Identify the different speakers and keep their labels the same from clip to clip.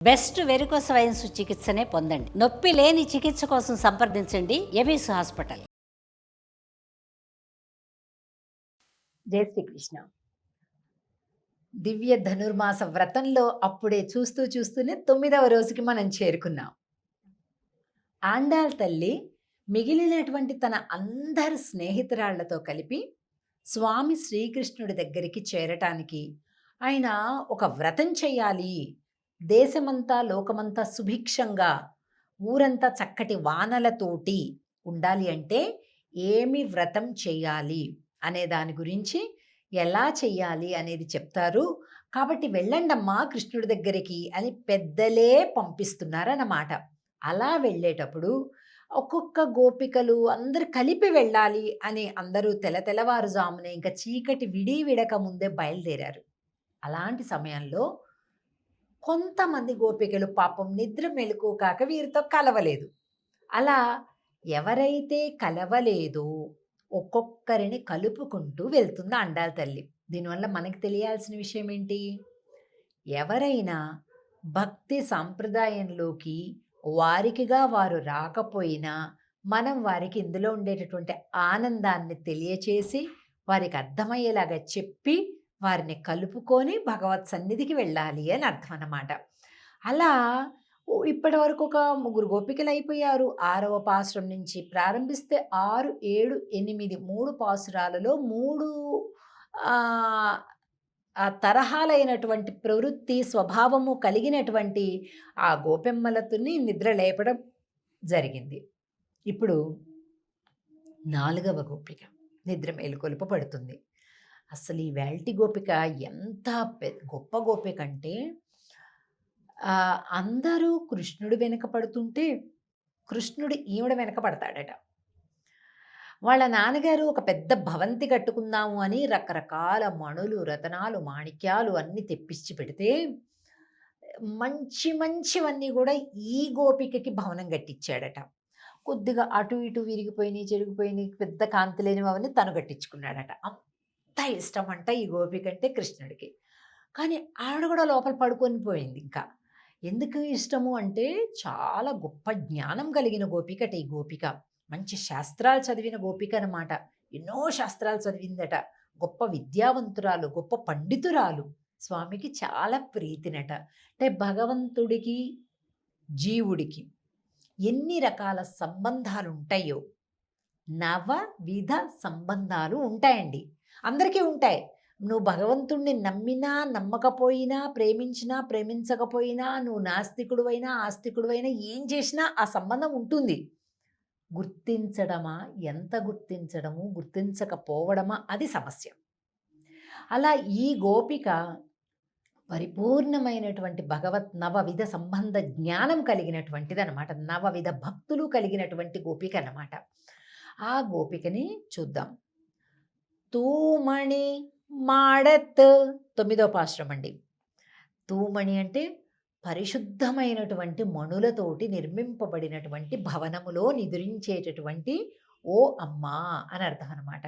Speaker 1: Best varicose veins చికిత్సనే పొందండి. నొప్పి లేని చికిత్స కోసం సంప్రదించండి ఎబిస్ హాస్పిటల్.
Speaker 2: జై శ్రీకృష్ణ. దివ్య ధనుర్మాస వ్రతంలో అప్పుడే చూస్తూనే 9వ రోజుకి మనం చేరుకున్నాం. ఆండాళ్ తల్లి మిగిలినటువంటి తన అందరి స్నేహితురాళ్లతో కలిపి స్వామి శ్రీకృష్ణుడి దగ్గరికి చేరటానికి ఆయన ఒక వ్రతం చెయ్యాలి, దేశమంతా లోకమంతా సుభిక్షంగా ఊరంతా చక్కటి వానలతోటి ఉండాలి అంటే ఏమి వ్రతం చెయ్యాలి అనే దాని గురించి, ఎలా చెయ్యాలి అనేది చెప్తారు. కాబట్టి వెళ్ళండమ్మా కృష్ణుడి దగ్గరికి అని పెద్దలే పంపిస్తున్నారన్నమాట. అలా వెళ్ళేటప్పుడు ఒక్కొక్క గోపికలు అందరు కలిపి వెళ్ళాలి అని అందరూ తెల్లవారుజామునే ఇంకా చీకటి విడక ముందే బయలుదేరారు. అలాంటి సమయంలో కొంతమంది గోపికలు పాపం నిద్ర మెలకువ కాక వీరితో కలవలేదు. అలా ఎవరైతే కలవలేదో ఒక్కొక్కరిని కలుపుకుంటూ వెళ్తుంది ఆండాళ్ తల్లి. దీనివల్ల మనకి తెలియాల్సిన విషయం ఏంటి? ఎవరైనా భక్తి సాంప్రదాయంలోకి వారికిగా వారు రాకపోయినా మనం వారికి ఇందులో ఉండేటటువంటి ఆనందాన్ని తెలియచేసి వారికి అర్థమయ్యేలాగా చెప్పి వారిని కలుపుకొని భగవత్ సన్నిధికి వెళ్ళాలి అని అర్థం అన్నమాట. అలా ఇప్పటి వరకు ఒక 3 గోపికలు అయిపోయారు. 6వ పాసురం నుంచి ప్రారంభిస్తే 6, 7, 8 3 పాసురాలలో 3 ఆ తరహాలైనటువంటి ప్రవృత్తి స్వభావము కలిగినటువంటి ఆ గోపెమ్మలతోని నిద్ర లేపడం జరిగింది. ఇప్పుడు 4వ గోపిక నిద్ర మేలుకొలుప పడుతుంది. అసలు ఈ వేల్టి గోపిక ఎంత గొప్ప గోపిక అంటే, అందరూ కృష్ణుడు వెనక పడుతుంటే కృష్ణుడు ఈవిడ వెనక పడతాడట. వాళ్ళ నాన్నగారు ఒక పెద్ద భవంతి కట్టుకుందాము అని రకరకాల మణులు, రతనాలు, మాణిక్యాలు అన్నీ తెప్పించి పెడితే మంచివన్నీ కూడా ఈ గోపికకి భవనం కట్టించాడట. కొద్దిగా అటు ఇటు విరిగిపోయినాయి, చెరిగిపోయినాయి, పెద్ద కాంతి లేనివి అవన్నీ తను కట్టించుకున్నాడట. అంత ఇష్టం అంట ఈ గోపిక అంటే కృష్ణుడికి. కానీ ఆవిడ కూడా లోపల పడుకొని పోయింది. ఇంకా ఎందుకు ఇష్టము అంటే చాలా గొప్ప జ్ఞానం కలిగిన గోపికట ఈ గోపిక. మంచి శాస్త్రాలు చదివిన గోపిక అన్నమాట. ఎన్నో శాస్త్రాలు చదివిందట. గొప్ప విద్యావంతురాలు, గొప్ప పండితురాలు. స్వామికి చాలా ప్రీతినట. అంటే భగవంతుడికి జీవుడికి ఎన్ని రకాల సంబంధాలు ఉంటాయో, నవవిధ సంబంధాలు ఉంటాయండి. అందరికీ ఉంటాయి. నువ్వు భగవంతుణ్ణి నమ్మినా నమ్మకపోయినా, ప్రేమించినా ప్రేమించకపోయినా, నువ్వు నాస్తికుడువైనా ఆస్తికుడువైనా ఏం చేసినా ఆ సంబంధం ఉంటుంది. గుర్తించడమా, ఎంత గుర్తించడము, గుర్తించకపోవడమా అది సమస్య. అలా ఈ గోపిక పరిపూర్ణమైనటువంటి భగవత్ నవవిధ సంబంధ జ్ఞానం కలిగినటువంటిది అనమాట. నవవిధ భక్తులు కలిగినటువంటి గోపిక అన్నమాట. ఆ గోపికని చూద్దాం. తూమణి మాడత్ 9వ పాశ్రం అండి. తూమణి అంటే పరిశుద్ధమైనటువంటి మణులతోటి నిర్మింపబడినటువంటి భవనములో నిద్రించేటటువంటి ఓ అమ్మా అని అర్థం అనమాట.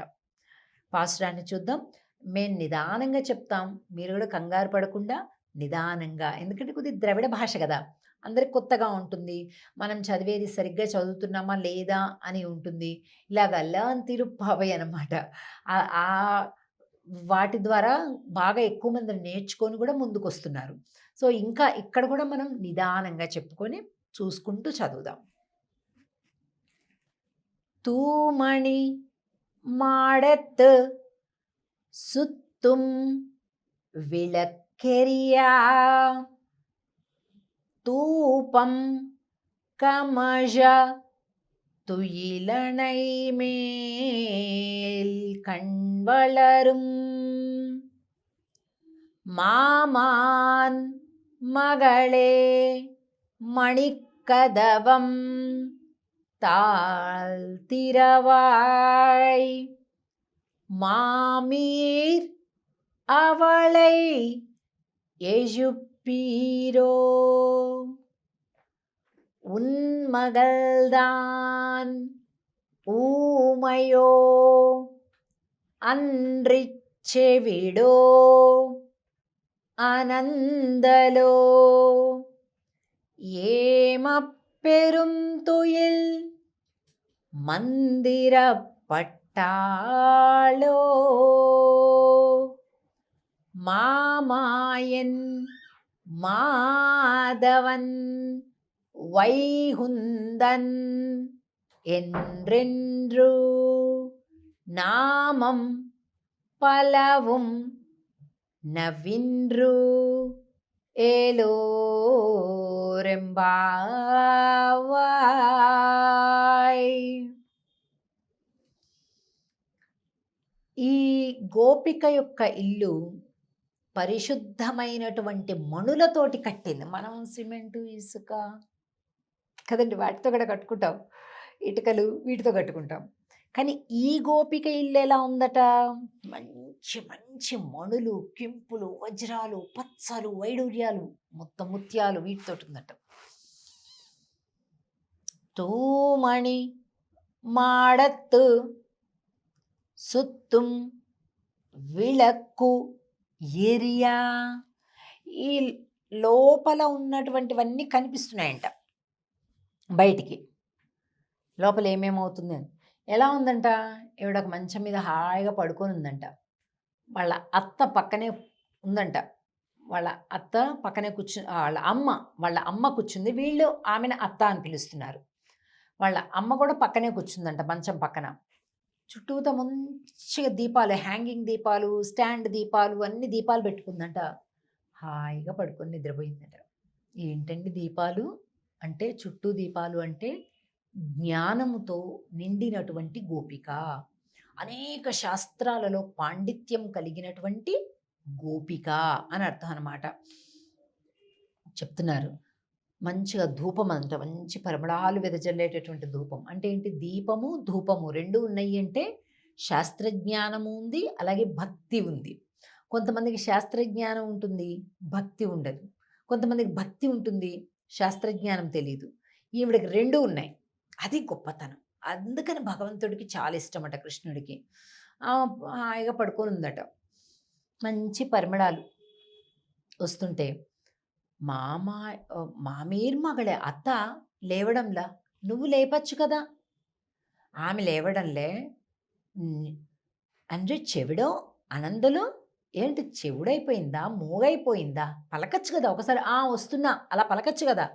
Speaker 2: పాశ్రాన్ని చూద్దాం. మేము నిదానంగా చెప్తాం, మీరు కూడా కంగారు పడకుండా నిదానంగా, ఎందుకంటే కొద్ది ద్రవిడ భాష కదా, అందరికి కొత్తగా ఉంటుంది. మనం చదివేది సరిగ్గా చదువుతున్నామా లేదా అని ఉంటుంది. ఇలాగ లర్న్ తిరుప్పావై అనమాట. ఆ వాటి ద్వారా బాగా ఎక్కువ మంది నేర్చుకొని కూడా ముందుకు వస్తున్నారు. సో ఇంకా ఇక్కడ కూడా మనం నిదానంగా చెప్పుకొని చూసుకుంటూ చదువుదాం. తూమణి మాడత్ சுத்தும் விளக்கெரியா தூபம் கமஜ துயிலனை மேல் கண்வளரும் மாமான் மகளே மணிக்கதவம் தாழ்த்திரவாய் மாமீர் அவளை எஜுப்பீரோ உன்மகள்தான் ஊமையோ அன்றிச் செவிடோ அனந்தலோ ஏமப்பெருந்துயில் மந்திரப்பட்டாளோ மாமாயன் மாதவன் வைகுந்தன் என்றென்று நாமம் பலவும் நவின்று ఏలోరెంబావాయ్. ఈ గోపిక యొక్క ఇల్లు పరిశుద్ధమైనటువంటి మణులతోటి కట్టింది. మనం సిమెంటు ఇసుక కదండి వాటితో కూడా కట్టుకుంటాం, ఇటుకలు వీటితో కట్టుకుంటాం. కానీ ఈ గోపిక ఇల్లు ఎలా ఉందట, మంచి మంచి మణులు, కెంపులు, వజ్రాలు, పచ్చలు, వైడూర్యాలు, మొత్తం ముత్యాలు వీటితో ఉందట. తూమణి మాడత్తు సుత్తుం విళక్కు ఎరియా. ఈ లోపల ఉన్నటువంటివన్నీ కనిపిస్తున్నాయంట బయటికి. లోపల ఏమేమవుతుంది, ఎలా ఉందంట, ఈవిడ ఒక మంచం మీద హాయిగా పడుకొని ఉందంట. వాళ్ళ అత్త పక్కనే ఉందంట. వాళ్ళ అత్త పక్కనే వాళ్ళ అమ్మ కూర్చుంది. వీళ్ళు ఆమెను అత్త అని పిలుస్తున్నారు. వాళ్ళ అమ్మ కూడా పక్కనే కూర్చుందంట మంచం పక్కన. చుట్టూతో మంచిగా దీపాలు, హ్యాంగింగ్ దీపాలు, స్టాండ్ దీపాలు, అన్ని దీపాలు పెట్టుకుందంట. హాయిగా పడుకొని నిద్రపోయిందట. ఏంటండి దీపాలు అంటే, చుట్టూ దీపాలు అంటే జ్ఞానముతో నిండినటువంటి గోపిక, అనేక శాస్త్రాలలో పాండిత్యం కలిగినటువంటి గోపిక అని అర్థం అన్నమాట. చెప్తున్నారు మంచిగా ధూపం అంట, మంచి పరిమళాలు వెదజల్లేటటువంటి ధూపం. అంటే ఏంటి, దీపము ధూపము రెండు ఉన్నాయి అంటే శాస్త్రజ్ఞానము ఉంది, అలాగే భక్తి ఉంది. కొంతమందికి శాస్త్రజ్ఞానం ఉంటుంది, భక్తి ఉండదు. కొంతమందికి భక్తి ఉంటుంది, శాస్త్రజ్ఞానం తెలియదు. ఈవిడికి రెండు ఉన్నాయి, అది గొప్పతనం. అందుకని భగవంతుడికి చాలా ఇష్టమట కృష్ణుడికి. హాయిగా పడుకొని ఉందట. మంచి పరిమళాలు వస్తుంటే మామీర్ మగళే అత్త లేవడంలా, నువ్వు లేపచ్చు కదా. ఆమె లేవడంలే. అంటే చెవిడో అనందులో ఏంటి, చెవుడైపోయిందా, మూగైపోయిందా, పలకచ్చు కదా ఒకసారి. వస్తున్నా అలా పలకచ్చు కదా.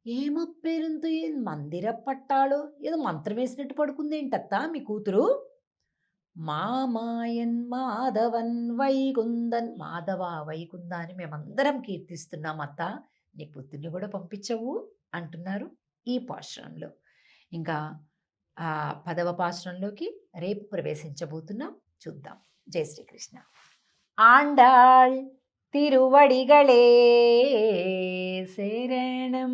Speaker 2: ఏమప్పేరుంతో మందిర పట్టాలో ఏదో మంత్రం వేసినట్టు పడుకుంది ఏంటత్తా మీ కూతురు. మామాయన్ మాధవన్ వైకుందన్, మాధవ వైకుంద అని మేమందరం కీర్తిస్తున్నాం అత్త, నీ పుత్రుని కూడా పంపించవు అంటున్నారు ఈ పాశ్రంలో. ఇంకా 10వ పాశ్రంలోకి రేపు ప్రవేశించబోతున్నాం, చూద్దాం. జై శ్రీకృష్ణ. ఆండాళ్ తిరువడిగళే శరణం.